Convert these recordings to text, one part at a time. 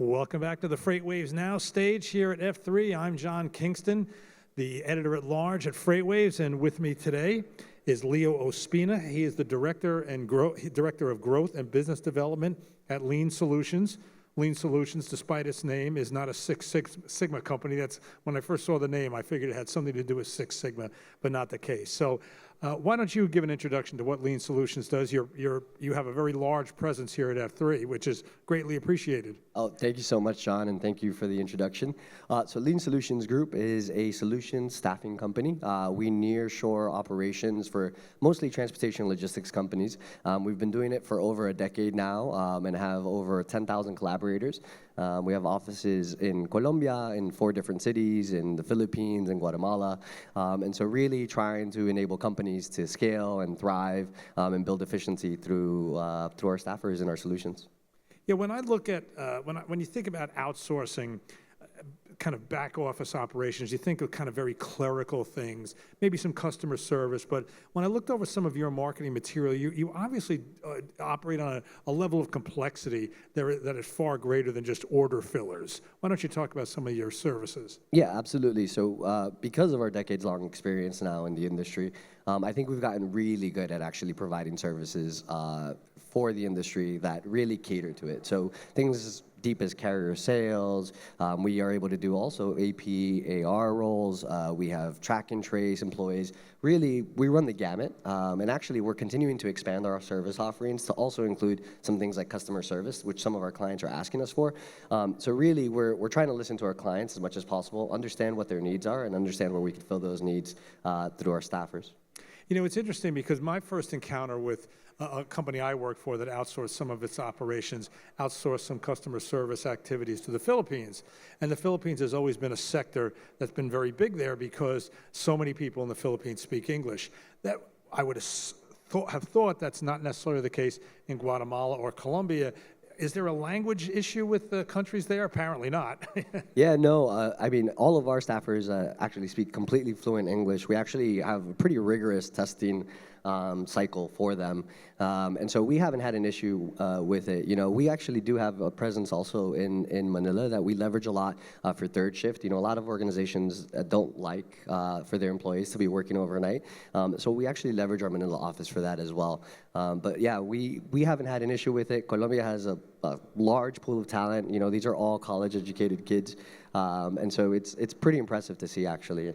Welcome back to the FreightWaves Now stage here at F3. I'm John Kingston, the editor-at-large at FreightWaves, and with me today is Leo Ospina. He is the Director of Growth and Business Development at Lean Solutions. Lean Solutions, despite its name, is not a Six Sigma company. That's when I first saw the name, I figured it had something to do with Six Sigma, but not the case. So why don't you give an introduction to what Lean Solutions does? You have a very large presence here at F3, which is greatly appreciated. Oh, thank you so much, John, and thank you for the introduction. So Lean Solutions Group is a solutions staffing company. We nearshore operations for mostly transportation and logistics companies. We've been doing it for over a decade now and have over 10,000 collaborators. We have offices in Colombia, in 4 different cities, in the Philippines, and Guatemala. And so really trying to enable companies to scale and thrive and build efficiency through our staffers and our solutions. Yeah, when I look at, when you think about outsourcing, kind of back office operations, you think of kind of very clerical things, maybe some customer service, but when I looked over some of your marketing material, you obviously operate on a level of complexity that is far greater than just order fillers. Why don't you talk about some of your services? Yeah, absolutely. So because of our decades-long experience now in the industry, I think we've gotten really good at actually providing services for the industry that really cater to it. So things as deep as carrier sales. We are able to do also AP, AR roles. We have track and trace employees. Really, we run the gamut. And actually, we're continuing to expand our service offerings to also include some things like customer service, which some of our clients are asking us for. So really, we're trying to listen to our clients as much as possible, understand what their needs are, and understand where we can fill those needs through our staffers. You know, it's interesting because my first encounter with a company I worked for that outsourced some of its operations, outsourced some customer service activities to the Philippines. And the Philippines has always been a sector that's been very big there because so many people in the Philippines speak English. That I would have thought that's not necessarily the case in Guatemala or Colombia. Is there a language issue with the countries there? Apparently not. Yeah, no, I mean, all of our staffers actually speak completely fluent English. We actually have a pretty rigorous testing cycle for them. And so we haven't had an issue with it. You know, we actually do have a presence also in Manila that we leverage a lot for third shift. You know, a lot of organizations don't like for their employees to be working overnight. So we actually leverage our Manila office for that as well. But yeah, we haven't had an issue with it. Colombia has a large pool of talent. You know, these are all college-educated kids. And so it's pretty impressive to see, actually.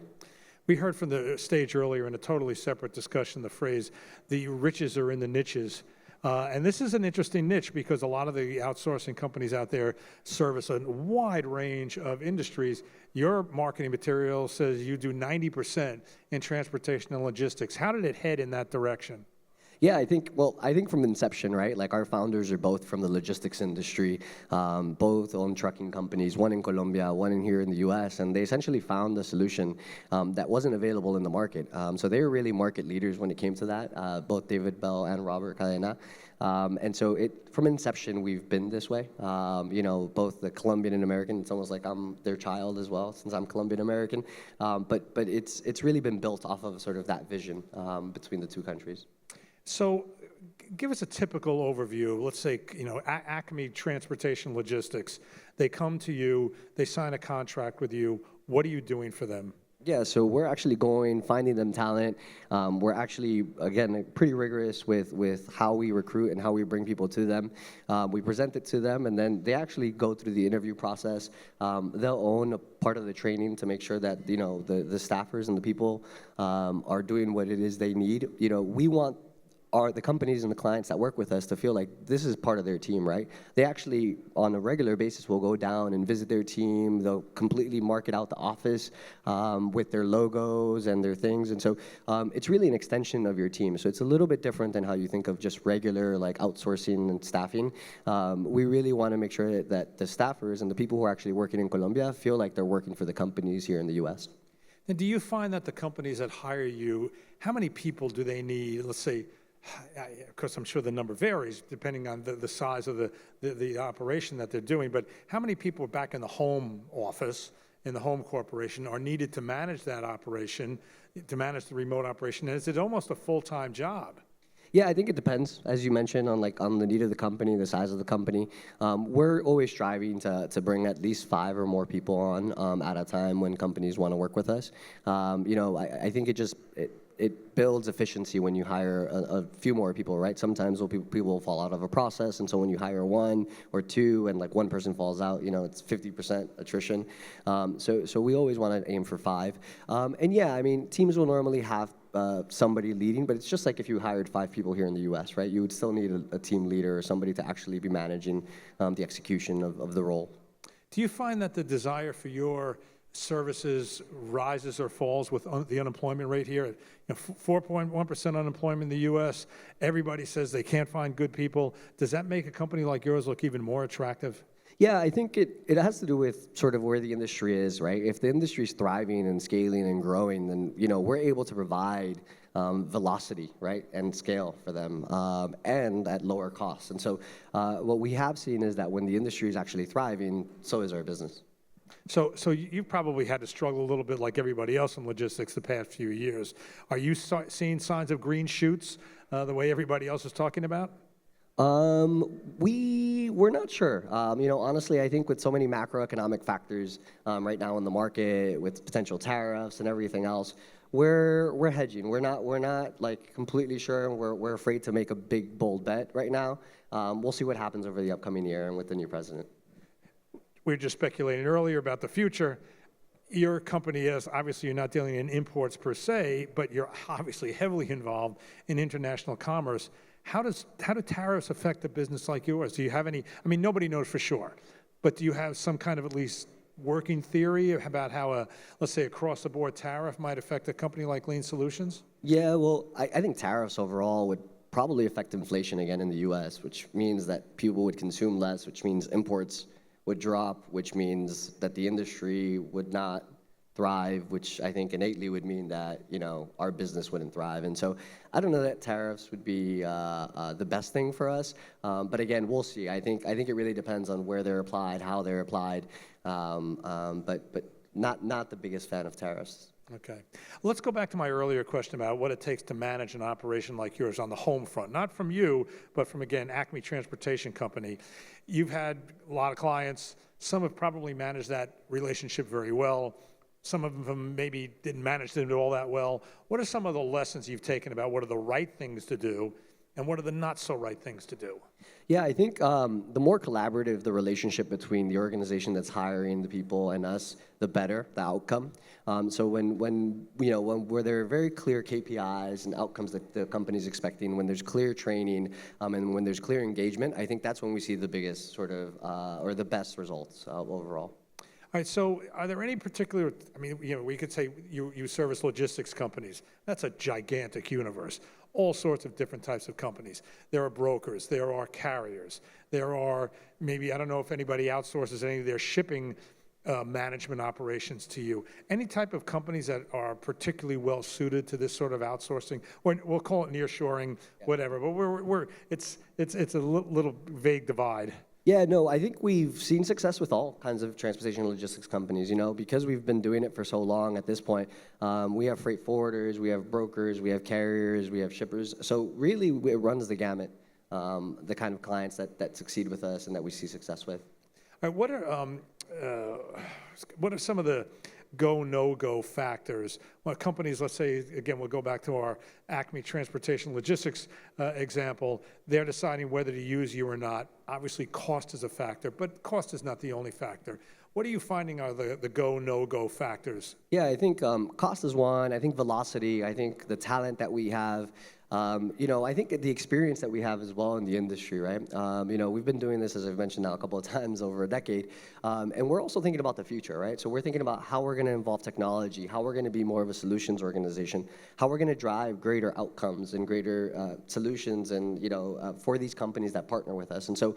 We heard from the stage earlier in a totally separate discussion the phrase, the riches are in the niches. And this is an interesting niche because a lot of the outsourcing companies out there service a wide range of industries. Your marketing material says you do 90% in transportation and logistics. How did it head in that direction? Yeah, I think from inception, right? Like our founders are both from the logistics industry, both own trucking companies, one in Colombia, one in here in the US, and they essentially found a solution that wasn't available in the market. So they were really market leaders when it came to that, both David Bell and Robert Cadena. And so from inception, we've been this way. You know, both the Colombian and American, it's almost like I'm their child as well, since I'm Colombian American. But it's really been built off of sort of that vision between the two countries. So give us a typical overview. Let's say, you know, Acme Transportation Logistics. They come to you, they sign a contract with you. What are you doing for them? Yeah, so we're actually finding them talent. We're actually, again, pretty rigorous with how we recruit and how we bring people to them. We present it to them, and then they actually go through the interview process. They'll own a part of the training to make sure that, you know, the staffers and the people are doing what it is they need. You know, we want the companies and the clients that work with us to feel like this is part of their team, right? They actually, on a regular basis, will go down and visit their team. They'll completely market out the office with their logos and their things. And so it's really an extension of your team. So it's a little bit different than how you think of just regular like outsourcing and staffing. We really want to make sure that the staffers and the people who are actually working in Colombia feel like they're working for the companies here in the US. And do you find that the companies that hire you, how many people do they need? Let's say, of course, I'm sure the number varies depending on the size of the operation that they're doing, but how many people back in the home office, in the home corporation, are needed to manage that operation, to manage the remote operation? And is it almost a full-time job? Yeah, I think it depends, as you mentioned, on the need of the company, the size of the company. We're always striving to bring at least 5 or more people on at a time when companies want to work with us. I think it builds efficiency when you hire a few more people, right? Sometimes people will fall out of a process, and so when you hire 1 or 2 and like one person falls out, it's 50% attrition. So we always want to aim for 5. And yeah, I mean, teams will normally have somebody leading, but it's just like if you hired 5 people here in the U.S., right? You would still need a team leader or somebody to actually be managing the execution of the role. Do you find that the desire for your services rises or falls with the unemployment rate here? 4.1% unemployment in the U.S. Everybody says they can't find good people. Does that make a company like yours look even more attractive? Yeah, I think it has to do with sort of where the industry is, right? If the industry is thriving and scaling and growing, then we're able to provide velocity, right, and scale for them, and at lower costs. And so what we have seen is that when the industry is actually thriving, so is our business. So you've probably had to struggle a little bit like everybody else in logistics the past few years. Are you seeing signs of green shoots the way everybody else is talking about? We're not sure. Honestly, I think with so many macroeconomic factors right now in the market, with potential tariffs and everything else, we're hedging. We're not like completely sure. We're afraid to make a big bold bet right now. We'll see what happens over the upcoming year and with the new president. We were just speculating earlier about the future. Your company is, obviously you're not dealing in imports per se, but you're obviously heavily involved in international commerce. How do tariffs affect a business like yours? Do you have any, I mean, nobody knows for sure, but do you have some kind of at least working theory about how let's say across-the-board tariff might affect a company like Lean Solutions? Yeah, well, I think tariffs overall would probably affect inflation again in the U.S., which means that people would consume less, which means imports would drop, which means that the industry would not thrive, which I think innately would mean that our business wouldn't thrive. And so I don't know that tariffs would be the best thing for us, but again, we'll see. I think it really depends on where they're applied, how they're applied, but not the biggest fan of tariffs. Okay. Let's go back to my earlier question about what it takes to manage an operation like yours on the home front. Not from you, but from, again, Acme Transportation Company. You've had a lot of clients. Some have probably managed that relationship very well. Some of them maybe didn't manage them all that well. What are some of the lessons you've taken about what are the right things to do and what are the not so right things to do? Yeah, I think the more collaborative the relationship between the organization that's hiring the people and us, the better the outcome. So when where there are very clear KPIs and outcomes that the company's expecting, when there's clear training, and when there's clear engagement, I think that's when we see the biggest sort of or the best results overall. All right, so are there any particular, I mean, we could say you service logistics companies. That's a gigantic universe. All sorts of different types of companies. There are brokers, there are carriers, there are maybe, I don't know if anybody outsources any of their shipping management operations to you. Any type of companies that are particularly well suited to this sort of outsourcing, or we'll call it nearshoring, whatever, but it's a little vague divide. Yeah, no, I think we've seen success with all kinds of transportation and logistics companies, because we've been doing it for so long at this point. We have freight forwarders, we have brokers, we have carriers, we have shippers. So really, it runs the gamut, the kind of clients that succeed with us and that we see success with. All right, what are some of the go, no-go factors? Well, companies, let's say, again, we'll go back to our Acme Transportation Logistics example. They're deciding whether to use you or not. Obviously, cost is a factor, but cost is not the only factor. What are you finding are the go, no-go factors? Yeah, I think cost is one. I think velocity. I think the talent that we have. I think the experience that we have as well in the industry, right? We've been doing this, as I've mentioned now a couple of times, over a decade, and we're also thinking about the future, right? So we're thinking about how we're going to involve technology, how we're going to be more of a solutions organization, how we're going to drive greater outcomes and greater solutions, and for these companies that partner with us. And so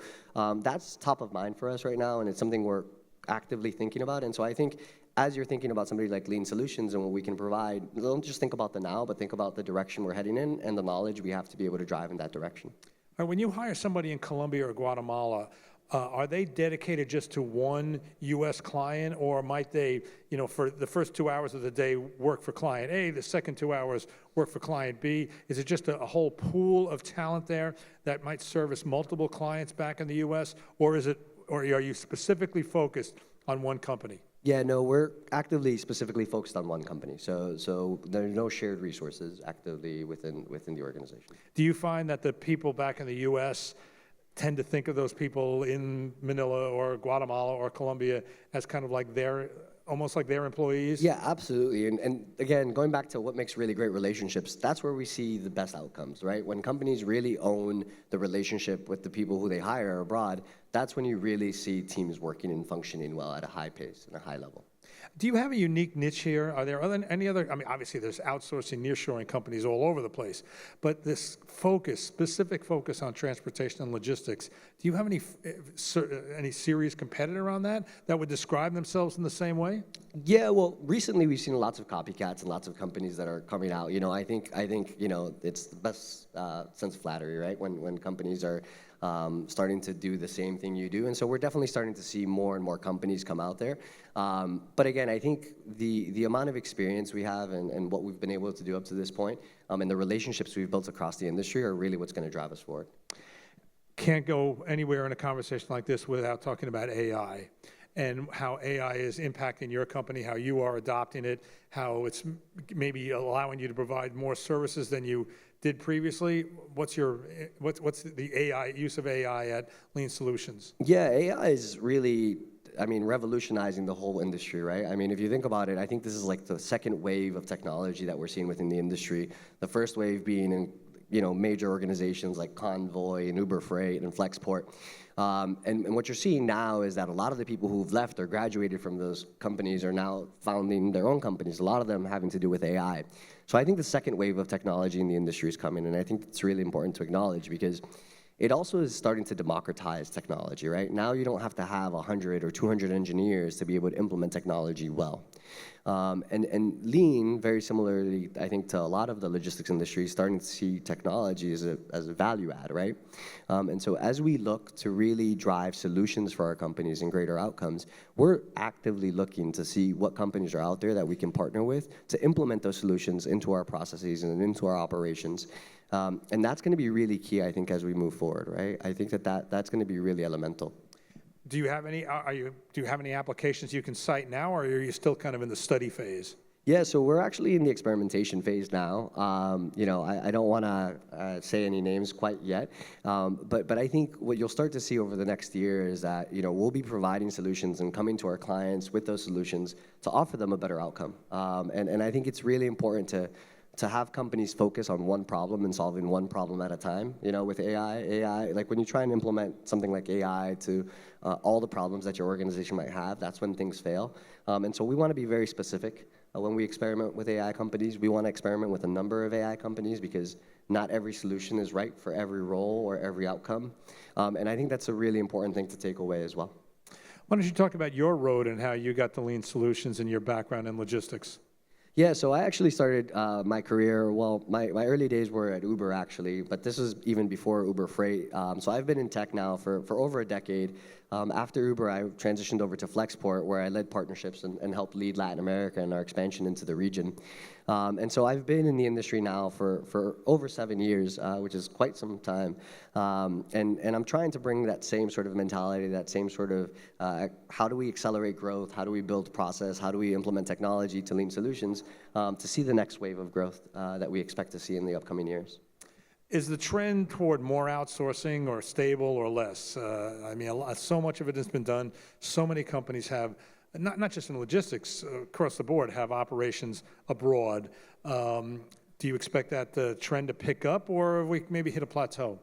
that's top of mind for us right now, and it's something we're actively thinking about. And so I think as you're thinking about somebody like Lean Solutions and what we can provide, don't just think about the now, but think about the direction we're heading in and the knowledge we have to be able to drive in that direction. All right, when you hire somebody in Colombia or Guatemala, are they dedicated just to one U.S. client, or might they, for the first 2 hours of the day work for client A, the second 2 hours work for client B? Is it just a whole pool of talent there that might service multiple clients back in the U.S., or are you specifically focused on one company? Yeah, no, we're actively specifically focused on one company. So there are no shared resources actively within the organization. Do you find that the people back in the U.S. tend to think of those people in Manila or Guatemala or Colombia as kind of like almost like their employees? Yeah, absolutely. And again, going back to what makes really great relationships, that's where we see the best outcomes, right? When companies really own the relationship with the people who they hire abroad, that's when you really see teams working and functioning well at a high pace and a high level. Do you have a unique niche here? Are there any other, I mean, obviously there's outsourcing, nearshoring companies all over the place, but this specific focus on transportation and logistics, do you have any serious competitor on that would describe themselves in the same way? Yeah, well, recently we've seen lots of copycats and lots of companies that are coming out. I think it's the best sense of flattery, right? When companies are starting to do the same thing you do. And so we're definitely starting to see more and more companies come out there. But again, I think the amount of experience we have and what we've been able to do up to this point and the relationships we've built across the industry are really what's going to drive us forward. Can't go anywhere in a conversation like this without talking about AI and how AI is impacting your company, how you are adopting it, how it's maybe allowing you to provide more services than you did previously. What's the AI use of AI at Lean Solutions? Yeah, AI is really, revolutionizing the whole industry, right? I mean, if you think about it, I think this is like the second wave of technology that we're seeing within the industry. The first wave being in major organizations like Convoy and Uber Freight and Flexport. And what you're seeing now is that a lot of the people who've left or graduated from those companies are now founding their own companies, a lot of them having to do with AI. So I think the second wave of technology in the industry is coming, and I think it's really important to acknowledge because it also is starting to democratize technology, right? Now you don't have to have 100 or 200 engineers to be able to implement technology well. And Lean, very similarly, I think, to a lot of the logistics industry, is starting to see technology as a value add, right? And so as we look to really drive solutions for our companies and greater outcomes, we're actively looking to see what companies are out there that we can partner with to implement those solutions into our processes and into our operations. And that's going to be really key, I think, as we move forward, right? I think that's going to be really elemental. Do you have any applications you can cite now, or are you still kind of in the study phase? Yeah, so we're actually in the experimentation phase now. I don't want to say any names quite yet, but I think what you'll start to see over the next year is that we'll be providing solutions and coming to our clients with those solutions to offer them a better outcome. And I think it's really important to have companies focus on one problem and solving one problem at a time. With AI, like when you try and implement something like AI to all the problems that your organization might have, that's when things fail. And so we want to be very specific. When we experiment with AI companies, we want to experiment with a number of AI companies because not every solution is right for every role or every outcome. And I think that's a really important thing to take away as well. Why don't you talk about your road and how you got to Lean Solutions and your background in logistics? Yeah, so I actually started my career, my early days were at Uber actually, but this was even before Uber Freight. So I've been in tech now for over a decade. After Uber, I transitioned over to Flexport, where I led partnerships and helped lead Latin America and our expansion into the region. And so I've been in the industry now for over 7 years, which is quite some time. And I'm trying to bring that same sort of mentality, that same sort of how do we accelerate growth, how do we build process, how do we implement technology to Lean Solutions to see the next wave of growth that we expect to see in the upcoming years. Is the trend toward more outsourcing or stable or less? So much of it has been done. So many companies have, not just in logistics, across the board, have operations abroad. Do you expect that trend to pick up, or have we maybe hit a plateau?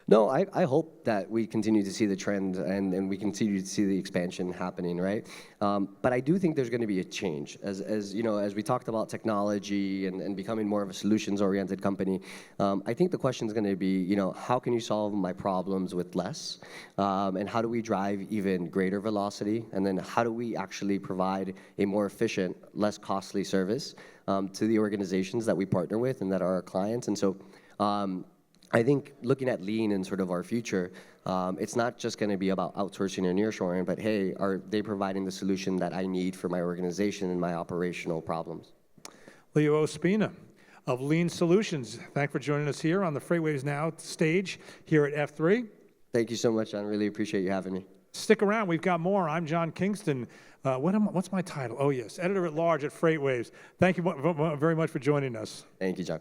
No, I hope that we continue to see the trend and we continue to see the expansion happening, right? But I do think there's going to be a change. As we talked about technology and becoming more of a solutions-oriented company, I think the question is going to be, how can you solve my problems with less? And how do we drive even greater velocity? And then how do we actually provide a more efficient, less costly service to the organizations that we partner with and that are our clients? And so I think looking at lean and sort of our future, it's not just going to be about outsourcing or nearshoring, but hey, are they providing the solution that I need for my organization and my operational problems? Leo Ospina of Lean Solutions, thanks for joining us here on the FreightWaves Now stage here at F3. Thank you so much, John. Really appreciate you having me. Stick around, we've got more. I'm John Kingston. What's my title? Oh yes, Editor-at-Large at FreightWaves. Thank you very much for joining us. Thank you, John.